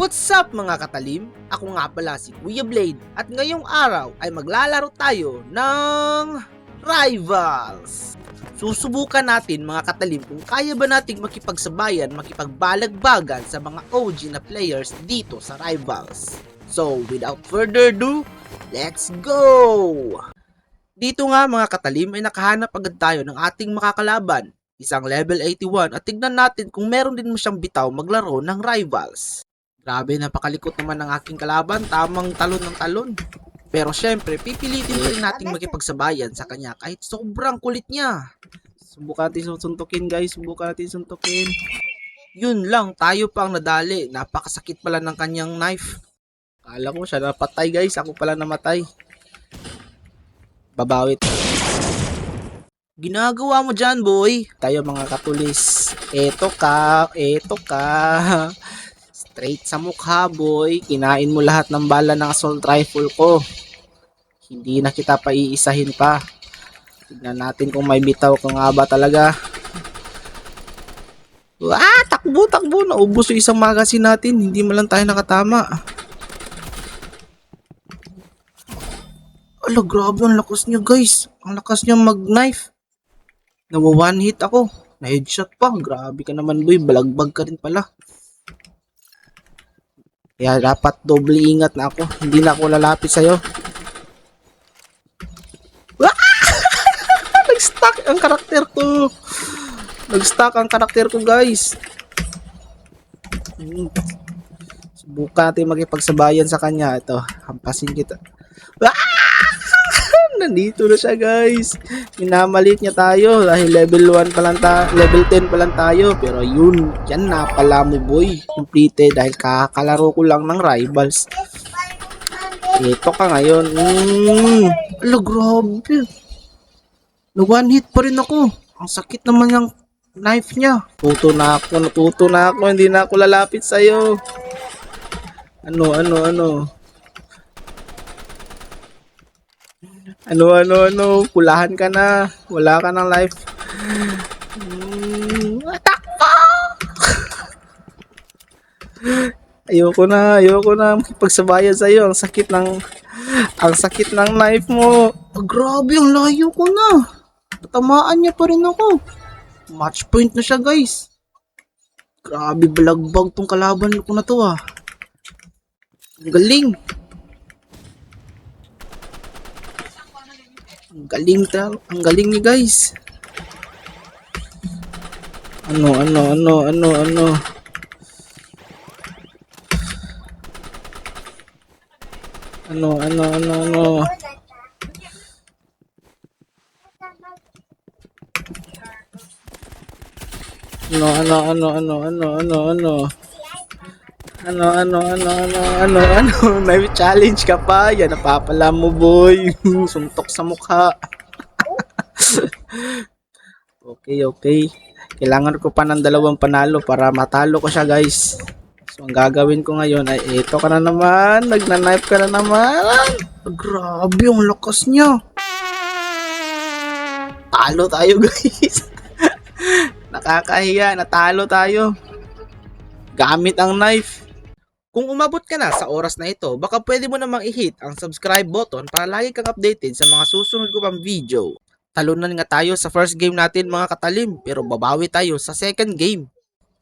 What's up mga katalim? Ako nga pala si Kuya Blade at ngayong araw ay maglalaro tayo ng Rivals. Susubukan natin mga katalim kung kaya ba nating makipagsabayan, makipagbalagbagan sa mga OG na players dito sa Rivals. So without further ado, let's go! Dito nga mga katalim ay nakahanap agad tayo ng ating makakalaban, isang level 81 at tignan natin kung meron din mo siyang bitaw maglaro ng Rivals. Grabe, napakalikot naman ng aking kalaban, tamang talon ng talon. Pero syempre, pipilitin pa rin nating makipagsabayan sa kanya kahit sobrang kulit niya. Subukan natin suntukin guys, subukan natin suntukin. Yun lang, tayo pang nadali. Napakasakit pala ng kanyang knife. Kala ko siya napatay guys, ako pala namatay. Babawit. Ginagawa mo dyan boy? Tayo mga katulis. Eto ka. Straight sa mukha boy, kinain mo lahat ng bala ng assault rifle ko. Hindi na kita pa iisahin pa. Tignan natin kung may bitaw ka nga ba talaga. Takbo, naubos yung isang magazine natin, hindi man lang tayo nakatama. Ala, grabe ang lakas niya guys. Ang lakas niya mag-knife. Nawa one hit ako. Na-headshot pa. Grabe ka naman boy, balagbag ka rin pala. Kaya dapat doble ingat na ako. Hindi na ako lalapit sa'yo. Nag-stuck ang karakter ko. Nag-stuck ang karakter ko guys. Subukan natin makipagsabayan sa kanya. Ito, hampasin kita. Nandito na siya guys. Minamalit niya tayo dahil level 1 pa lang level 10 pa lang tayo. Pero yun, yan na pala mo boy. Completed dahil kakalaro ko lang ng Rivals. Ito ka ngayon. Ala, grabe. Na one hit pa rin ako. Ang sakit naman yung knife niya. Natuto na ako. Hindi na ako lalapit sa'yo. Ano, pulahan ka na. Wala ka ng life. Takbo! Ayoko na makipagsabayan sa iyo. Ang sakit ng knife mo. Grabe, ang layo ko na. Tatamaan niya pa rin ako. Match point na siya, guys. Grabe, balagbag tong kalaban ko na to ah. Ang galing. Ang galing niya guys. Ano. Knife challenge ka pa. Yan, napapala mo boy. Suntok sa mukha. Okay. Kailangan ko pa ng 2 panalo para matalo ko siya guys. So ang gagawin ko ngayon ay ito ka na naman. Nagna-knife ka na naman. Grabe ang lakas niya. Talo tayo guys. Nakakahiya, natalo tayo. Gamit ang knife. Kung umabot ka na sa oras na ito, baka pwede mo namang i-hit ang subscribe button para lagi kang updated sa mga susunod ko pang video. Talunan nga tayo sa first game natin mga katalim, pero babawi tayo sa second game.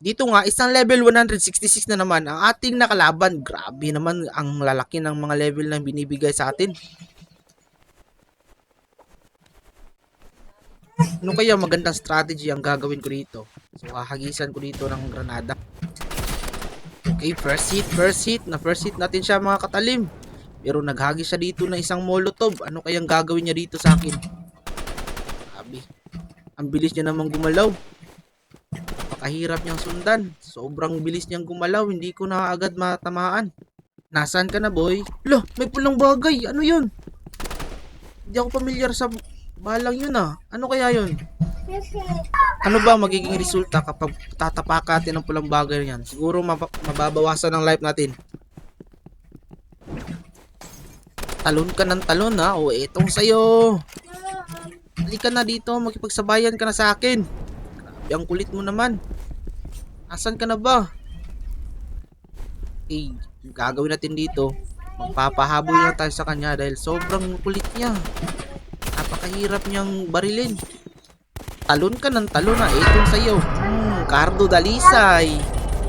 Dito nga, isang level 166 na naman ang ating nakalaban. Grabe naman ang lalaki ng mga level na binibigay sa atin. Ano kaya magandang strategy ang gagawin ko dito? So, hahagisan ko dito ng granada. Okay, first hit. Na-first hit natin siya mga katalim. Pero naghagis siya dito ng isang molotov. Ano kayang gagawin niya dito sa akin? Sabi. Ang bilis niya namang gumalaw. Napakahirap niyang sundan. Sobrang bilis niyang gumalaw. Hindi ko na agad matamaan. Nasaan ka na boy? Lo, may pulang bagay. Ano yun? Hindi ako pamilyar sa balang yun ah. Ano kaya yun? Ano ba magiging resulta kapag tatapakan natin ng pulang bagay yan? Siguro mababawasan ang life natin. Talon ka ng talon ha. O etong sayo. Halika na dito. Makipagsabayan ka na sa akin. Grabe ang kulit mo naman. Asan ka na ba? Okay, yung gagawin natin dito, magpapahabol na tayo sa kanya dahil sobrang kulit niya. Napakahirap niyang barilin. Talon ka ng talon na. Itong sa'yo. Cardo Dalisay.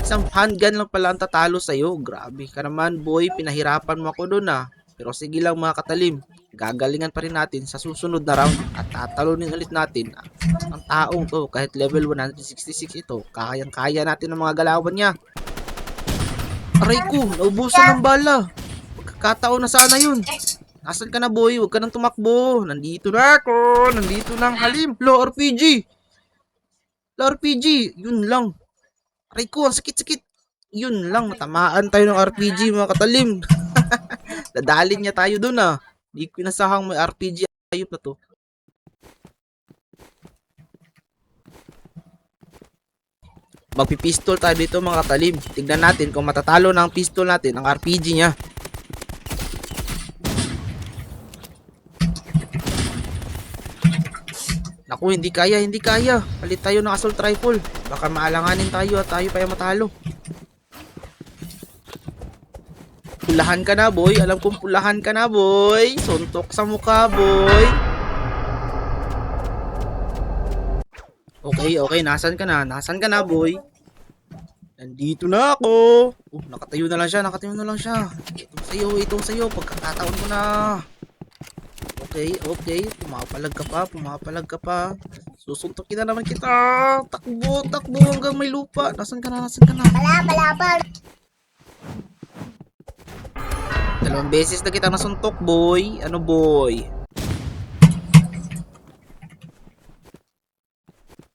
Isang handgun lang pala ang tatalo sa'yo. Grabe ka naman, boy. Pinahirapan mo ako doon ah. Pero sige lang mga katalim. Gagalingan pa rin natin sa susunod na round. At tatalunin ulit natin ang taong to. Kahit level 166 ito, kayang-kaya natin ang mga galawan niya. Aray ko, naubusan ng bala. Pagkakataon na sana yun. Nasaan ka na, boy? Huwag ka nang tumakbo. Nandito na ako. Nandito na ang halim. Lo, RPG. Lo, RPG. Yun lang. Aray ko, ang sakit-sakit. Yun lang. Matamaan tayo ng RPG, mga katalim. Dadalin niya tayo dun ah. Di ko inasahang may RPG ayop na to. Magpipistol tayo dito, mga katalim. Tignan natin kung matatalo ng pistol natin ang RPG niya. Naku, hindi kaya, hindi kaya. Palit tayo ng assault rifle. Baka maalanganin tayo at tayo pa yung matalo. Pulahan ka na, boy. Alam kong pulahan ka na, boy. Suntok sa mukha, boy. Okay, okay. Nasaan ka na? Nasaan ka na, boy? Nandito na ako. Nakatayo na lang siya. Nakatayo na lang siya. Itong sa'yo, itong sa'yo. Pagkakataon ko na. Okay, okay. Pumapalag ka pa, pumapalag ka pa. Susuntokin na naman kita. Takbo, takbo hanggang may lupa. Nasaan ka na, nasaan ka na? Pala. Dalawang beses na kita nasuntok, boy. Ano, boy?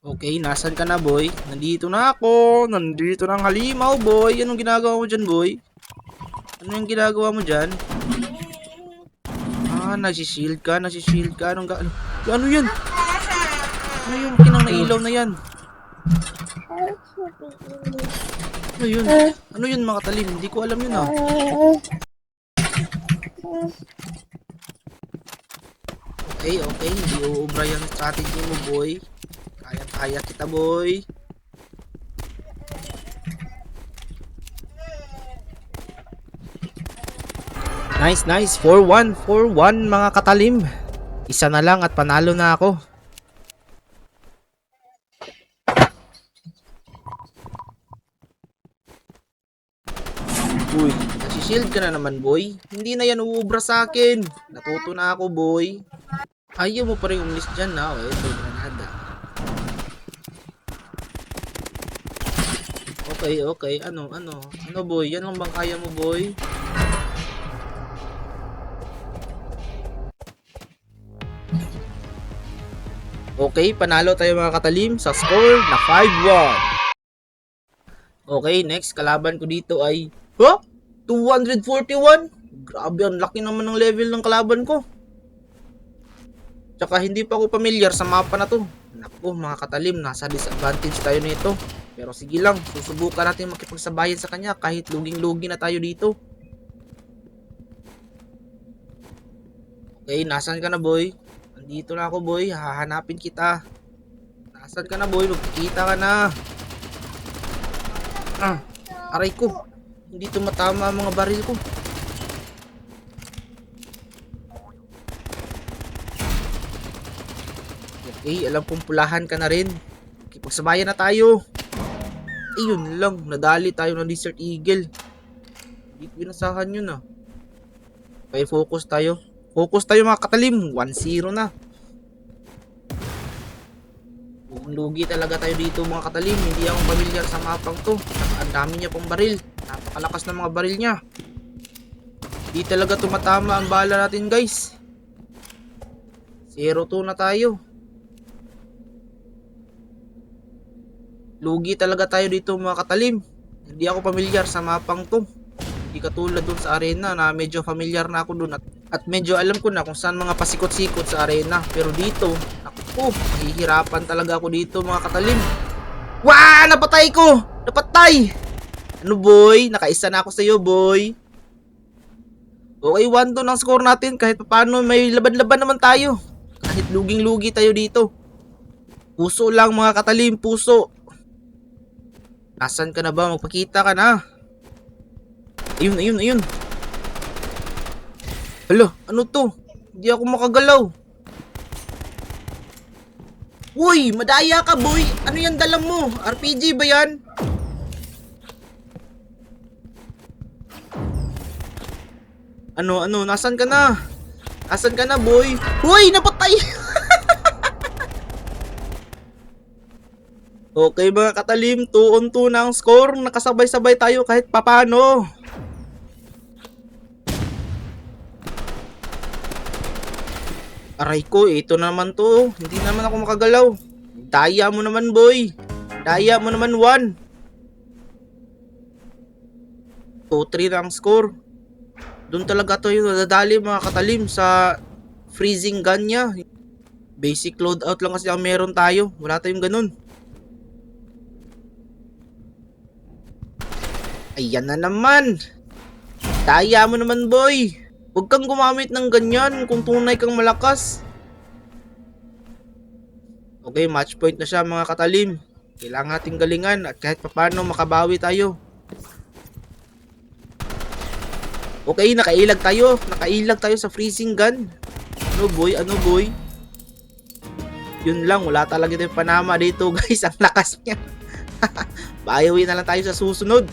Okay, nasaan ka na, boy? Nandito na ako. Nandito na ang halimaw, boy. Anong ginagawa mo dyan, boy? Ano yung ginagawa mo dyan? Nagsishield ka, nagsishield ka. Ano yan? Ano yung kinang nailaw na yan? Ano yun? Ano yun, mga katalim? Hindi ko alam yun ah. Okay, okay. Hindi uubra yung strategy mo, boy. Kaya-kaya kita, boy. Nice, nice. 4-1, 4-1 mga katalim. Isa na lang at panalo na ako. Uy, nagsishield ka na naman, boy. Hindi na yan uubra sa akin. Natuto na ako, boy. Ayaw mo pa rin umalis dyan na. Ito, granada. Okay, okay. Ano, boy? Yan lang bang kaya mo, boy? Okay, panalo tayo mga katalim sa score na 5-1. Okay, next kalaban ko dito ay 241? Grabe, ang laki naman ng level ng kalaban ko. Tsaka hindi pa ako pamilyar sa mapa na to. Naku, mga katalim, nasa disadvantage tayo nito. Pero sige lang, susubukan natin makipagsabayan sa kanya kahit luging-lugi na tayo dito. Okay, nasaan ka na, boy? Nandito na ako, boy. Hahanapin kita. Nasaan ka na, boy? Magkikita ka na. Aray ko. Hindi tumatama ang mga baril ko. Okay, alam kong pulahan ka na rin. Kipagsabayan na tayo. Yun lang. Nadali tayo ng Desert Eagle. Hindi ko binasahan yun ah. Okay, focus tayo. Focus tayo mga katalim. 1-0 na. Lugi talaga tayo dito mga katalim. Hindi ako pamilyar sa mapang to. Ang dami niya pang baril. Napakalakas ng mga baril niya. Hindi talaga tumatama ang bala natin, guys. 0-2 na tayo. Lugi talaga tayo dito mga katalim. Hindi ako pamilyar sa mapang to. Hindi katulad dun sa arena na medyo familiar na ako dun at medyo alam ko na kung saan mga pasikot-sikot sa arena. Pero dito, naku, mahihirapan talaga ako dito mga katalim. Wah! Napatay ko! Napatay! Ano, boy? Nakaisa na ako sa iyo, boy. Okay, 1-2 ang score natin. Kahit paano may laban-laban naman tayo. Kahit luging-lugi tayo dito. Puso lang mga katalim, puso. Nasaan ka na ba? Magpakita ka na. Ayun, ayun, ayun. Hala, ano to? Hindi ako makagalaw. Uy, madaya ka, boy. Ano yan dala mo? RPG ba yan? Ano, nasan ka na? Asan ka na, boy? Uy, napatay! Okay mga katalim, 2 on 2 na ang score. Nakasabay-sabay tayo kahit papano. Aray ko, ito naman to. Hindi naman ako makagalaw. Daya mo naman, boy. Daya mo naman, 1. 2-3 na ang score. Doon talaga to yung nadadali mga katalim sa freezing gun niya. Basic loadout lang kasi ang meron tayo. Wala tayong ganun. Ayan na naman. Daya mo naman, boy. Huwag kang gumamit ng ganyan kung tunay kang malakas. Okay, match point na siya mga katalim. Kailangan nating galingan at kahit paano makabawi tayo. Okay, nakailag tayo. Nakailag tayo sa freezing gun. Ano boy? Ano boy? Yun lang, wala talaga tayong panama dito guys. Ang lakas niya. Bayawi na lang tayo sa susunod.